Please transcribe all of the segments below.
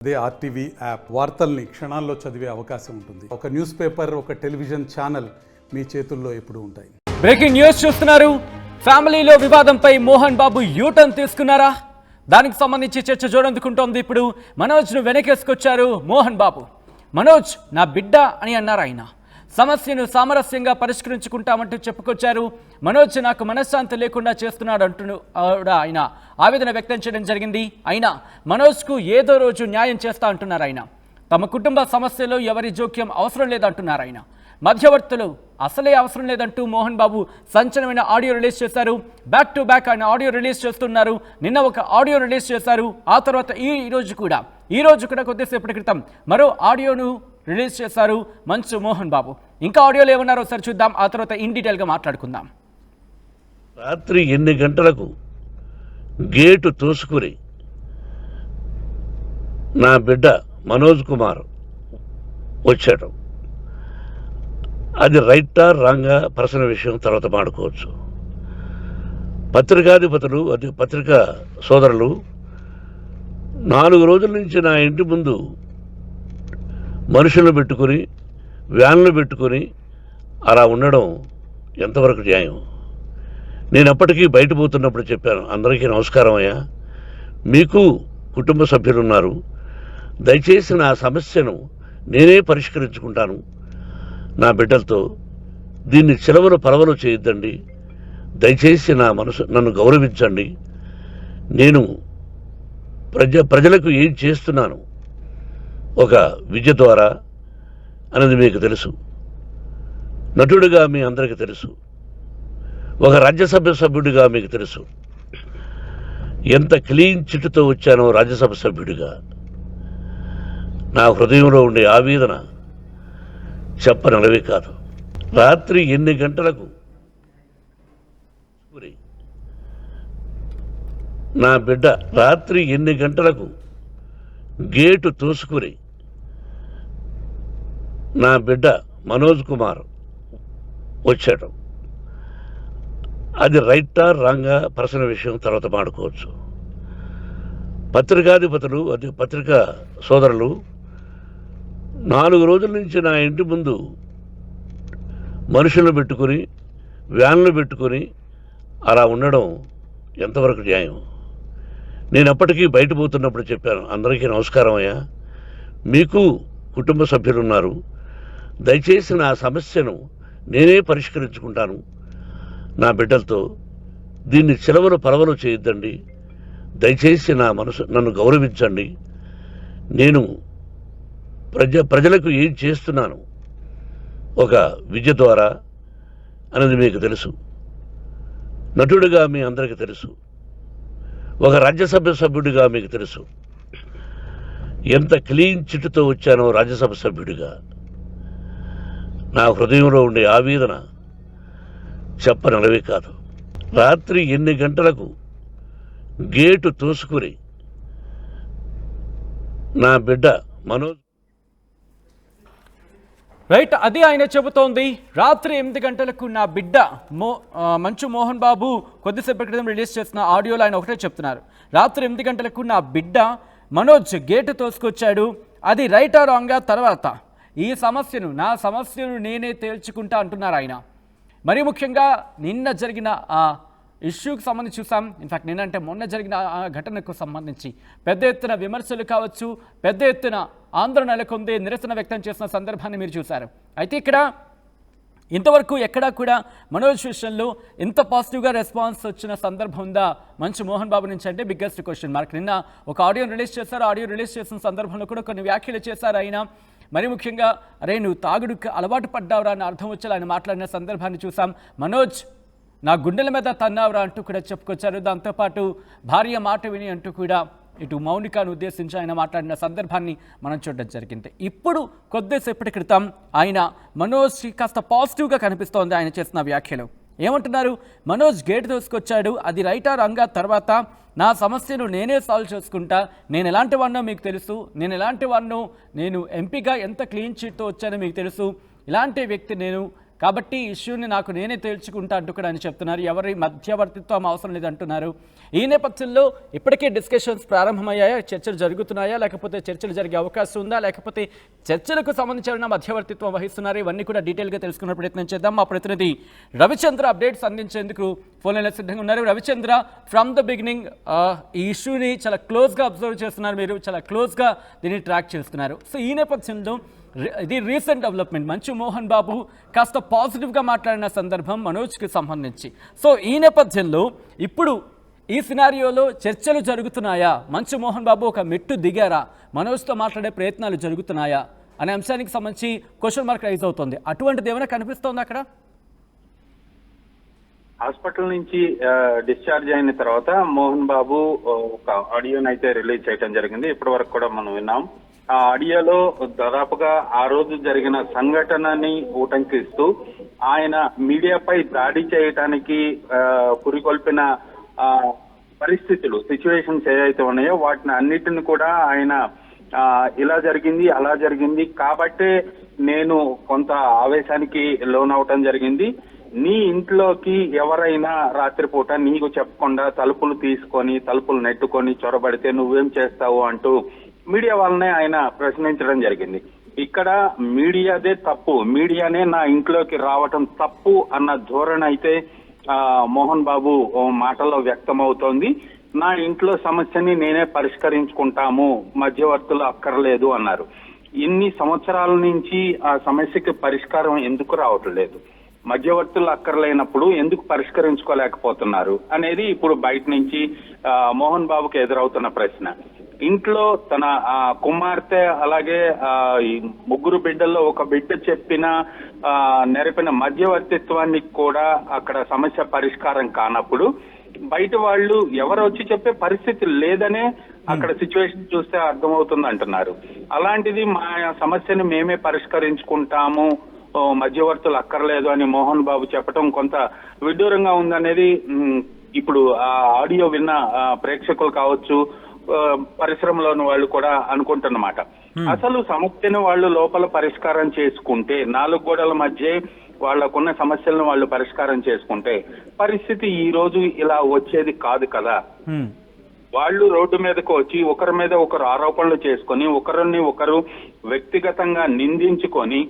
అదే RTV app వార్తల్ని క్షణాల్లో చదివే అవకాశం ఉంటుంది. ఒక న్యూస్ పేపర్, ఒక టెలివిజన్ ఛానల్ మీ చేతుల్లో ఎప్పుడూ ఉంటాయి. బ్రేకింగ్ న్యూస్ చూస్తున్నారు. ఫ్యామిలీలో వివాదంపై మోహన్ బాబు యూటర్న్ తీసుకున్నారా? దానికి సంబంధించి చర్చ జోరందుకుంటోంది. ఇప్పుడు మనోజ్ను వెనకేసుకొచ్చారు మోహన్ బాబు. మనోజ్ నా బిడ్డ అని అన్నారు ఆయన. సమస్యను సామరస్యంగా పరిష్కరించుకుంటామంటూ చెప్పుకొచ్చారు. మనోజ్ నాకు మనశ్శాంతి లేకుండా చేస్తున్నాడు అంటూ ఆయన ఆవేదన వ్యక్తం చేయడం జరిగింది. అయినా మనోజ్కు ఏదో రోజు న్యాయం చేస్తా అంటున్నారు ఆయన. తమ కుటుంబ సమస్యలో ఎవరి జోక్యం అవసరం లేదంటున్నారు ఆయన. మధ్యవర్తులు అసలే అవసరం లేదంటూ మోహన్ బాబు సంచలనమైన ఆడియో రిలీజ్ చేశారు. బ్యాక్ టు బ్యాక్ ఆయన ఆడియో రిలీజ్ చేస్తున్నారు. నిన్న ఒక ఆడియో రిలీజ్ చేశారు. ఆ తర్వాత ఈ రోజు కూడా కొద్దిసేపటి క్రితం మరో ఆడియోను రిలీజ్ చేశారు మంచు మోహన్ బాబు. ఇంకా ఆడియోలో ఏమన్నారో ఒకసారి చూద్దాం. ఆ తర్వాత ఇన్ డీటెయిల్గా మాట్లాడుకుందాం. రాత్రి 8 గంటలకు గేటు తోసుకుని నా బిడ్డ మనోజ్ కుమార్ వచ్చాడు. అది రైటా రాంగా పర్సనల్ విషయం, తర్వాత మాడుకోవచ్చు. పత్రికాధిపతులు, అది పత్రికా సోదరులు 4 రోజుల నుంచి నా ఇంటి ముందు మనుషులను పెట్టుకొని, వ్యాన్లు పెట్టుకొని అలా ఉండడం ఎంతవరకు న్యాయం? నేను అప్పటికీ బయట పోతున్నప్పుడు చెప్పాను, అందరికీ నమస్కారం అయ్యా, మీకు కుటుంబ సభ్యులు ఉన్నారు, దయచేసి నా సమస్యను నేనే పరిష్కరించుకుంటాను నా బిడ్డలతో, దీన్ని చిలవలు పరవలు చేయొద్దండి, దయచేసి నన్ను గౌరవించండి, నేను ప్రజలకు ఏం చేస్తున్నాను ఒక విద్య ద్వారా అనేది మీకు తెలుసు, నటుడిగా మీ అందరికీ తెలుసు, ఒక రాజ్యసభ సభ్యుడిగా మీకు తెలుసు, ఎంత క్లీన్ చిట్టుతో వచ్చానో రాజ్యసభ సభ్యుడిగా. నా హృదయంలో ఉండే ఆవేదన చెప్పనలవి కాదు. రాత్రి 8 గంటలకు నా బిడ్డ రాత్రి 8 గంటలకు గేటు తోసుకుని నా బిడ్డ మనోజ్ కుమార్ వచ్చాడు. అది రైటా రాంగా పర్సనల్ విషయం, తర్వాత మాడుకోవచ్చు. పత్రికాధిపతులు, అది పత్రికా సోదరులు 4 రోజుల నుంచి నా ఇంటి ముందు మనుషులను పెట్టుకొని, వ్యాన్లు పెట్టుకొని అలా ఉండడం ఎంతవరకు న్యాయం? నేను అప్పటికీ బయట పోతున్నప్పుడు చెప్పాను, అందరికీ నమస్కారం అయ్యా, మీకు కుటుంబ సభ్యులు ఉన్నారు, దయచేసి నా సమస్యను నేనే పరిష్కరించుకుంటాను నా బిడ్డలతో, దీన్ని చిలవలు పరవలు చేయొద్దండి, దయచేసి నన్ను గౌరవించండి, నేను ప్రజలకు ఏం చేస్తున్నాను ఒక విద్య ద్వారా అనేది మీకు తెలుసు, నటుడిగా మీ అందరికీ తెలుసు, ఒక రాజ్యసభ సభ్యుడిగా మీకు తెలుసు, ఎంత క్లీన్ చిట్టుతో వచ్చానో రాజ్యసభ సభ్యుడిగా. నా హృదయంలో ఉండే ఆవేదన చెప్పనలవి కాదు. రాత్రి 8 గంటలకు గేటు తోసుకుని నా బిడ్డ మనోజ్ రైట్, అది ఆయన చెబుతోంది. రాత్రి 8 గంటలకు నా బిడ్డ మంచు మోహన్ బాబు కొద్దిసేపటి క్రితం రిలీజ్ చేసిన ఆడియోలో ఆయన ఒకటే చెప్తున్నారు. రాత్రి 8 గంటలకు నా బిడ్డ మనోజ్ గేటు తోసుకొచ్చాడు, అది రైటా రాంగా, తర్వాత నా సమస్యను నేనే తేల్చుకుంటా అంటున్నారు ఆయన. మరీ ముఖ్యంగా నిన్న జరిగిన ఇష్యూకి సంబంధించి చూసాం. ఇన్ఫాక్ట్ నిన్నంటే మొన్న జరిగిన ఆ ఘటనకు సంబంధించి పెద్ద ఎత్తున విమర్శలు కావచ్చు, పెద్ద ఎత్తున ఆందోళన నెలకొంది, నిరసన వ్యక్తం చేసిన సందర్భాన్ని మీరు చూశారు. అయితే ఇక్కడ ఇంతవరకు ఎక్కడా కూడా మనోజ్ విషయంలో ఇంత పాజిటివ్గా రెస్పాన్స్ వచ్చిన సందర్భం ఉందా మంచు మోహన్ బాబు నుంచి అంటే బిగ్గెస్ట్ క్వశ్చన్ మార్క్. నిన్న ఒక ఆడియో రిలీజ్ చేశారు. ఆడియో రిలీజ్ చేసిన సందర్భంలో కూడా కొన్ని వ్యాఖ్యలు చేశారు ఆయన. మరి ముఖ్యంగా అరే నువ్వు తాగుడుకి అలవాటు పడ్డావురా అని అర్థం వచ్చేలా ఆయన మాట్లాడిన సందర్భాన్ని చూసాం. మనోజ్ నా గుండెల మీద తన్నావురా అంటూ కూడా చెప్పుకొచ్చారు. దాంతోపాటు భార్య మాట విని అంటూ కూడా ఇటు మౌనికను ఉద్దేశించి ఆయన మాట్లాడిన సందర్భాన్ని మనం చూడడం జరిగింది. ఇప్పుడు కొద్దిసేపటి క్రితం ఆయన మనోజ్ కాస్త పాజిటివ్గా కనిపిస్తోంది ఆయన చేసిన వ్యాఖ్యలు. ఏమంటున్నారు? మనోజ్ గేటు దోసుకొచ్చాడు, అది రైటా రాంగా, తర్వాత నా సమస్యను నేనే సాల్వ్ చేసుకుంటా, నేను ఎలాంటి వాడినో మీకు తెలుసు, నేను ఎంపీగా ఎంత క్లీన్ చిట్తో వచ్చానో మీకు తెలుసు, ఇలాంటి వ్యక్తి నేను కాబట్టి ఈ ఇష్యూని నాకు నేనే తేల్చుకుంటా అంటూ కూడా అని చెప్తున్నారు. ఎవరి మధ్యవర్తిత్వం అవసరం లేదంటున్నారు. ఈ నేపథ్యంలో ఇప్పటికే డిస్కషన్స్ ప్రారంభమయ్యాయా, చర్చలు జరుగుతున్నాయా, లేకపోతే చర్చలు జరిగే అవకాశం ఉందా, లేకపోతే చర్చలకు సంబంధించిన మధ్యవర్తిత్వం వహిస్తున్నారు? ఇవన్నీ కూడా డీటెయిల్గా తెలుసుకునే ప్రయత్నం చేద్దాం. మా ప్రతినిధి రవిచంద్ర అప్డేట్స్ అందించేందుకు ఫోన్ లైన్లో సిద్ధంగా ఉన్నారు. రవిచంద్ర, ఫ్రమ్ ద బిగినింగ్ ఈ ఇష్యూని చాలా క్లోజ్గా అబ్జర్వ్ చేస్తున్నారు, మీరు చాలా క్లోజ్గా దీన్ని ట్రాక్ చేస్తున్నారు. సో ఈ నేపథ్యంలో ఇది రీసెంట్ డెవలప్మెంట్. మంచు మోహన్ బాబు కాస్త పాజిటివ్గా మాట్లాడిన సందర్భం మనోజ్కి సంబంధించి. సో ఈ నేపథ్యంలో ఇప్పుడు ఈ సినారియోలో చర్చలు జరుగుతున్నాయా? మంచు మోహన్ బాబు ఒక మెట్టు దిగారా? మనోజ్తో మాట్లాడే ప్రయత్నాలు జరుగుతున్నాయా అనే అంశానికి సంబంధించి క్వశ్చన్ మార్క్ రైజ్ అవుతుంది. అటువంటిది ఏమైనా కనిపిస్తోంది అక్కడ? హాస్పిటల్ నుంచి డిశ్చార్జ్ అయిన తర్వాత మోహన్ బాబు ఒక ఆడియోని అయితే రిలీజ్ చేయడం జరిగింది. ఇప్పటి వరకు కూడా మనం విన్నాం. ఆ ఆడియోలో దాదాపుగా ఆ రోజు జరిగిన సంఘటనని ఉటంకిస్తూ ఆయన మీడియాపై దాడి చేయడానికి పురికొల్పిన పరిస్థితులు, సిచ్యువేషన్స్ ఏవైతే ఉన్నాయో వాటిని అన్నిటిని కూడా ఆయన ఇలా జరిగింది, అలా జరిగింది కాబట్టే నేను కొంత ఆవేశానికి లోనవటం జరిగింది. నీ ఇంట్లోకి ఎవరైనా రాత్రిపూట నీకు చెప్పకుండా తలుపులు తీసుకొని తలుపులు నెట్టుకొని చొరబడితే నువ్వేం చేస్తావు అంటూ మీడియా వాళ్ళనే ఆయన ప్రశ్నించడం జరిగింది. ఇక్కడ మీడియాదే తప్పు, మీడియానే నా ఇంట్లోకి రావటం తప్పు అన్న ధోరణి అయితే మోహన్ బాబు మాటల్లో వ్యక్తమవుతోంది. నా ఇంట్లో సమస్యని నేనే పరిష్కరించుకుంటాము, మధ్యవర్తులు అక్కర్లేదు అన్నారు. ఇన్ని సంవత్సరాల నుంచి ఆ సమస్యకి పరిష్కారం ఎందుకు రావట్లేదు, మధ్యవర్తులు అక్కర్లేనప్పుడు ఎందుకు పరిష్కరించుకోలేకపోతున్నారు అనేది ఇప్పుడు బయట నుంచి మోహన్ బాబుకి ఎదురవుతున్న ప్రశ్న. ఇంట్లో తన కుమార్తె అలాగే ముగ్గురు బిడ్డల్లో ఒక బిడ్డ చెప్పిన నెరపిన మధ్యవర్తిత్వానికి కూడా అక్కడ సమస్య పరిష్కారం కానప్పుడు బయట వాళ్ళు ఎవరు వచ్చి చెప్పే పరిస్థితి లేదనే అక్కడ సిచ్యువేషన్ చూస్తే అర్థమవుతుంది అంటున్నారు. అలాంటిది మా సమస్యను మేమే పరిష్కరించుకుంటాము, మధ్యవర్తులు అక్కర్లేదు అని మోహన్ బాబు చెప్పడం కొంత విడ్డూరంగా ఉందనేది ఇప్పుడు ఆ ఆడియో విన్న ప్రేక్షకులు కావచ్చు, పరిశ్రమలోని వాళ్ళు కూడా అనుకుంటున్నమాట. అసలు సమస్యను వాళ్ళు లోపల పరిష్కారం చేసుకుంటే, నాలుగు గోడల మధ్య వాళ్ళకున్న సమస్యలను వాళ్ళు పరిష్కారం చేసుకుంటే పరిస్థితి ఈ రోజు ఇలా వచ్చేది కాదు కదా. వాళ్ళు రోడ్డు మీదకు వచ్చి ఒకరి మీద ఒకరు ఆరోపణలు చేసుకొని ఒకరిని ఒకరు వ్యక్తిగతంగా నిందించుకొని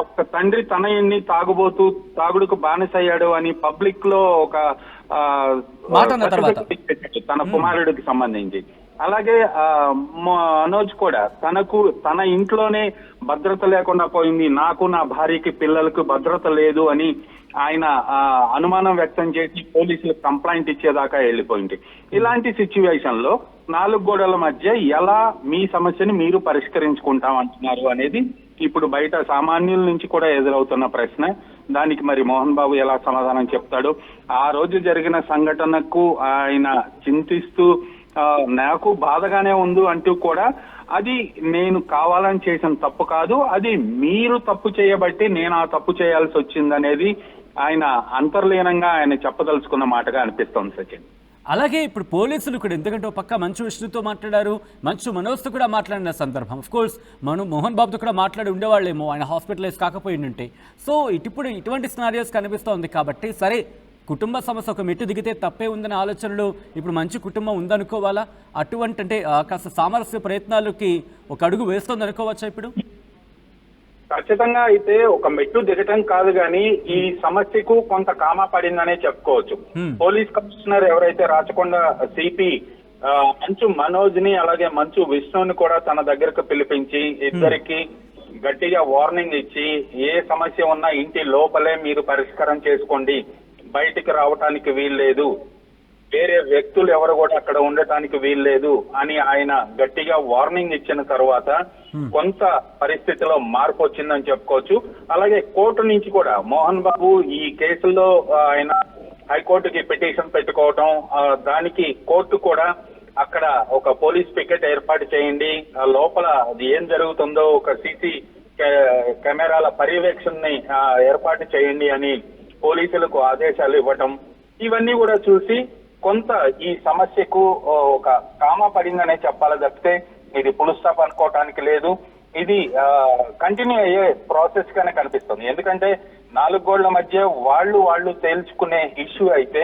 ఒక తండ్రి తనయుణ్ణి తాగుడుకు బానిసయ్యాడు అని పబ్లిక్ లో ఒక తన కుమారుడికి సంబంధించి. అలాగే మనోజ్ కూడా తన ఇంట్లోనే భద్రత లేకుండా పోయింది, నాకు నా భార్యకి పిల్లలకు భద్రత లేదు అని ఆయన అనుమానం వ్యక్తం చేసి పోలీసులకు కంప్లైంట్ ఇచ్చేదాకా వెళ్ళిపోయింది. ఇలాంటి సిచ్యువేషన్ లో నాలుగు గోడల మధ్య ఎలా మీ సమస్యని మీరు పరిష్కరించుకుంటాం అంటున్నారు అనేది ఇప్పుడు బయట సామాన్యుల నుంచి కూడా ఎదురవుతున్న ప్రశ్న. దానికి మరి మోహన్ బాబు ఎలా సమాధానం చెప్తాడు? ఆ రోజు జరిగిన సంఘటనకు ఆయన చింతిస్తూ నాకు బాధగానే ఉంది అంటూ కూడా అది నేను కావాలని చేసిన తప్పు కాదు, అది మీరు తప్పు చేయబట్టి నేను ఆ తప్పు చేయాల్సి వచ్చిందనేది ఆయన అంతర్లీనంగా ఆయన చెప్పదలుచుకున్న మాటగా అనిపిస్తోంది సచిన్. అలాగే ఇప్పుడు పోలీసులు కూడా, ఎందుకంటే పక్క మంచు విష్ణుతో మాట్లాడారు, మంచు మనోజ్తో కూడా మాట్లాడిన సందర్భం, అఫ్ కోర్స్ మోహన్ బాబుతో కూడా మాట్లాడి ఉండేవాళ్ళేమో ఆయన హాస్పిటలైజ్ కాకపోయి ఉంటే. సో ఇప్పుడు ఇటువంటి సినారియోస్ కనిపిస్తోంది కాబట్టి సరే కుటుంబ సమస్య ఒక మెట్టు దిగితే తప్పే ఉందనే ఆలోచనలు ఇప్పుడు మంచి కుటుంబం ఉందనుకోవాలా? అటువంటి అంటే కాస్త సామరస్య ప్రయత్నాలకి ఒక అడుగు వేస్తుంది అనుకోవచ్చా ఇప్పుడు? ఖచ్చితంగా అయితే ఒక మెట్టు దిగటం కాదు కానీ ఈ సమస్యకు కొంత కామా పడిందనే చెప్పుకోవచ్చు. పోలీస్ కమిషనర్ ఎవరైతే రాచకొండ సిపి మంచు మనోజ్ ని అలాగే మంచు విష్ణుని కూడా తన దగ్గరకు పిలిపించి ఇద్దరికి గట్టిగా వార్నింగ్ ఇచ్చి ఏ సమస్య ఉన్నా ఇంటి లోపలే మీరు పరిష్కారం చేసుకోండి, బయటికి రావటానికి వీల్లేదు, వేరే వ్యక్తులు ఎవరు కూడా అక్కడ ఉండటానికి వీల్లేదు అని ఆయన గట్టిగా వార్నింగ్ ఇచ్చిన తర్వాత కొంత పరిస్థితిలో మార్పు వచ్చిందని చెప్పుకోవచ్చు. అలాగే కోర్టు నుంచి కూడా మోహన్ బాబు ఈ కేసులో ఆయన హైకోర్టుకి పిటిషన్ పెట్టుకోవటం, దానికి కోర్టు కూడా అక్కడ ఒక పోలీస్ పికెట్ ఏర్పాటు చేయండి, లోపల అది ఏం జరుగుతుందో ఒక సీసీ కెమెరాల పర్యవేక్షణని ఏర్పాటు చేయండి అని పోలీసులకు ఆదేశాలు ఇవ్వటం, ఇవన్నీ కూడా చూసి కొంత ఈ సమస్యకు ఒక కామా పడిందనే చెప్పాలి తప్పితే ఇది ఫుల్ స్టాప్ అనుకోవటానికి లేదు. ఇది కంటిన్యూ అయ్యే ప్రాసెస్ గానే కనిపిస్తుంది. ఎందుకంటే 4 గోళ్ల మధ్య వాళ్ళు తేల్చుకునే ఇష్యూ అయితే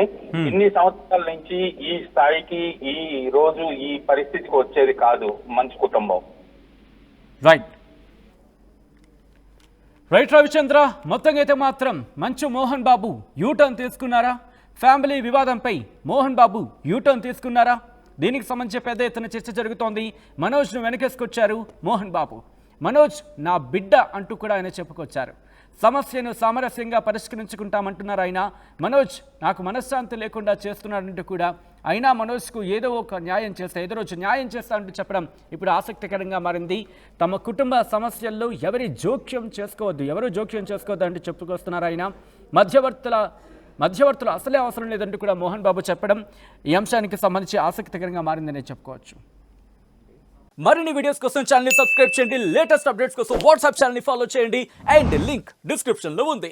ఇన్ని సంవత్సరాల నుంచి ఈ స్థాయికి ఈ రోజు ఈ పరిస్థితికి వచ్చేది కాదు మంచు కుటుంబం. రైట్ రవిచంద్ర, మొత్తంగా అయితే మాత్రం మంచు మోహన్ బాబు యూటర్న్ తీసుకున్నారా? ఫ్యామిలీ వివాదంపై మోహన్ బాబు యూటర్న్ తీసుకున్నారా? దీనికి సంబంధించి పెద్ద ఎత్తున చర్చ జరుగుతోంది. మనోజ్ను వెనకేసుకొచ్చారు మోహన్ బాబు. మనోజ్ నా బిడ్డ అంటూ కూడా ఆయన చెప్పుకొచ్చారు. సమస్యను సామరస్యంగా పరిష్కరించుకుంటామంటున్నారు ఆయన. మనోజ్ నాకు మనశ్శాంతి లేకుండా చేస్తున్నాడంటూ కూడా, అయినా మనోజ్కు ఏదో ఒక న్యాయం చేస్తా, ఏదో రోజు న్యాయం చేస్తా అంటూ చెప్పడం ఇప్పుడు ఆసక్తికరంగా మారింది. తమ కుటుంబ సమస్యల్లో ఎవరు జోక్యం చేసుకోవద్దు అంటూ చెప్పుకొస్తున్నారు ఆయన. మధ్యవర్తులు అసలే అవసరం లేదంటూ కూడా మోహన్ బాబు చెప్పడం ఈ అంశానికి సంబంధించి ఆసక్తికరంగా మారిందని చెప్పుకోవచ్చు. మరిన్ని వీడియోస్ కోసం ఛానల్ ని సబ్స్క్రైబ్ చేయండి. లేటెస్ట్ అప్డేట్స్ కోసం వాట్సాప్ ఛానల్ ని ఫాలో చేయండి. అండ్ లింక్ డిస్క్రిప్షన్ లో ఉంది.